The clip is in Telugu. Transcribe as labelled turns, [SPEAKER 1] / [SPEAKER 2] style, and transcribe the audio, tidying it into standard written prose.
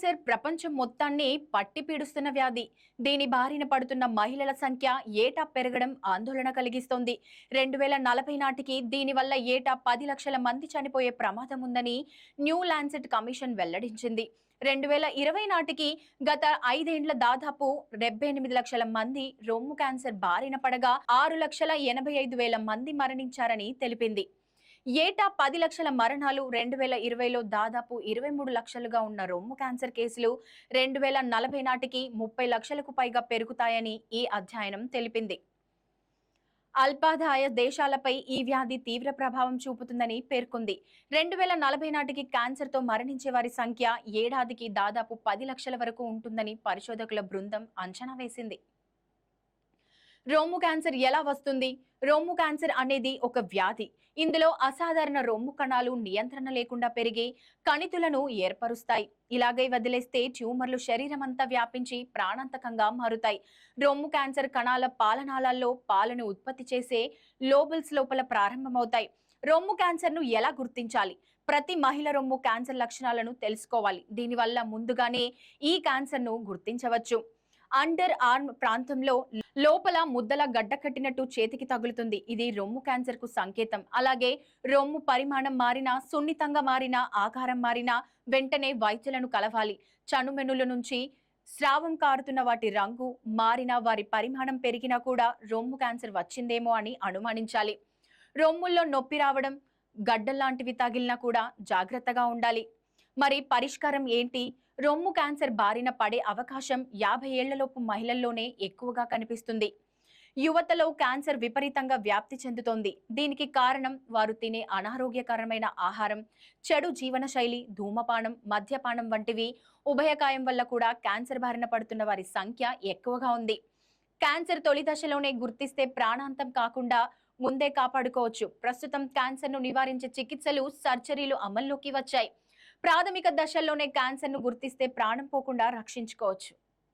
[SPEAKER 1] క్యాన్సర్ ప్రపంచం మొత్తాన్ని పట్టి పీడుస్తున్న వ్యాధి. దీని బారిన పడుతున్న మహిళల సంఖ్య ఏటా పెరగడం ఆందోళన కలిగిస్తోంది. 2040 నాటికి దీనివల్ల ఏటా 10 లక్షల మంది చనిపోయే ప్రమాదం ఉందని న్యూ లాన్సెట్ కమిషన్ వెల్లడించింది. 2020 నాటికి గత 5 ఏళ్ల దాదాపు 78 లక్షల మంది రొమ్ము క్యాన్సర్ బారిన పడగా 6,85,000 మంది మరణించారని తెలిపింది. ఏటా 10 లక్షల మరణాలు 2020లో దాదాపు 23 లక్షలుగా ఉన్న రొమ్ము క్యాన్సర్ కేసులు 2040 నాటికి 30 లక్షలకు పైగా పెరుగుతాయని ఈ అధ్యయనం తెలిపింది. అల్పాదాయ దేశాలపై ఈ వ్యాధి తీవ్ర ప్రభావం చూపుతుందని పేర్కొంది. 2040 నాటికి క్యాన్సర్తో మరణించే వారి సంఖ్య ఏడాదికి దాదాపు 10 లక్షల వరకు ఉంటుందని పరిశోధకుల బృందం అంచనా వేసింది. రొమ్ము క్యాన్సర్ ఎలా వస్తుంది? రొమ్ము క్యాన్సర్ అనేది ఒక వ్యాధి. ఇందులో అసాధారణ రొమ్ము కణాలు నియంత్రణ లేకుండా పెరిగి కణితులను ఏర్పరుస్తాయి. ఇలాగే వదిలేస్తే ట్యూమర్లు శరీరమంతా వ్యాపించి ప్రాణాంతకంగా మారుతాయి. రొమ్ము క్యాన్సర్ కణాల పాలనాళాల్లో పాలను ఉత్పత్తి చేసే లోబుల్స్ లోపల ప్రారంభమవుతాయి. రొమ్ము క్యాన్సర్ను ఎలా గుర్తించాలి? ప్రతి మహిళ రొమ్ము క్యాన్సర్ లక్షణాలను తెలుసుకోవాలి. దీనివల్ల ముందుగానే ఈ క్యాన్సర్ను గుర్తించవచ్చు. అండర్ ఆర్మ్ ప్రాంతంలో లోపల ముద్దల గడ్డ కట్టినట్టు చేతికి తగులుతుంది. ఇది రొమ్ము క్యాన్సర్ కు సంకేతం. అలాగే రొమ్ము పరిమాణం మారినా, సున్నితంగా మారినా, ఆకారం మారినా వెంటనే వైద్యులను కలవాలి. చనుమెనుల నుంచి స్రావం కారుతున్న వాటి రంగు మారినా, వారి పరిమాణం పెరిగినా కూడా రొమ్ము క్యాన్సర్ వచ్చిందేమో అని అనుమానించాలి. రొమ్ముల్లో నొప్పి రావడం, గడ్డల్లాంటివి తగిలినా కూడా జాగ్రత్తగా ఉండాలి. మరి పరిష్కారం ఏంటి? రొమ్ము క్యాన్సర్ బారిన పడే అవకాశం 50 ఏళ్లలోపు మహిళల్లోనే ఎక్కువగా కనిపిస్తుంది. యువతలో క్యాన్సర్ విపరీతంగా వ్యాప్తి చెందుతోంది. దీనికి కారణం వారు తినే అనారోగ్యకరమైన ఆహారం, చెడు జీవనశైలి, ధూమపానం, మద్యపానం వంటివి. ఉభయకాయం వల్ల కూడా క్యాన్సర్ బారిన పడుతున్న వారి సంఖ్య ఎక్కువగా ఉంది. క్యాన్సర్ తొలి దశలోనే గుర్తిస్తే ప్రాణాంతం కాకుండా ముందే కాపాడుకోవచ్చు. ప్రస్తుతం క్యాన్సర్ను నివారించే చికిత్సలు, సర్జరీలు అమల్లోకి వచ్చాయి. ప్రాథమిక దశల్లోనే క్యాన్సర్ను గుర్తిస్తే ప్రాణం పోకుండా రక్షించుకోవచ్చు.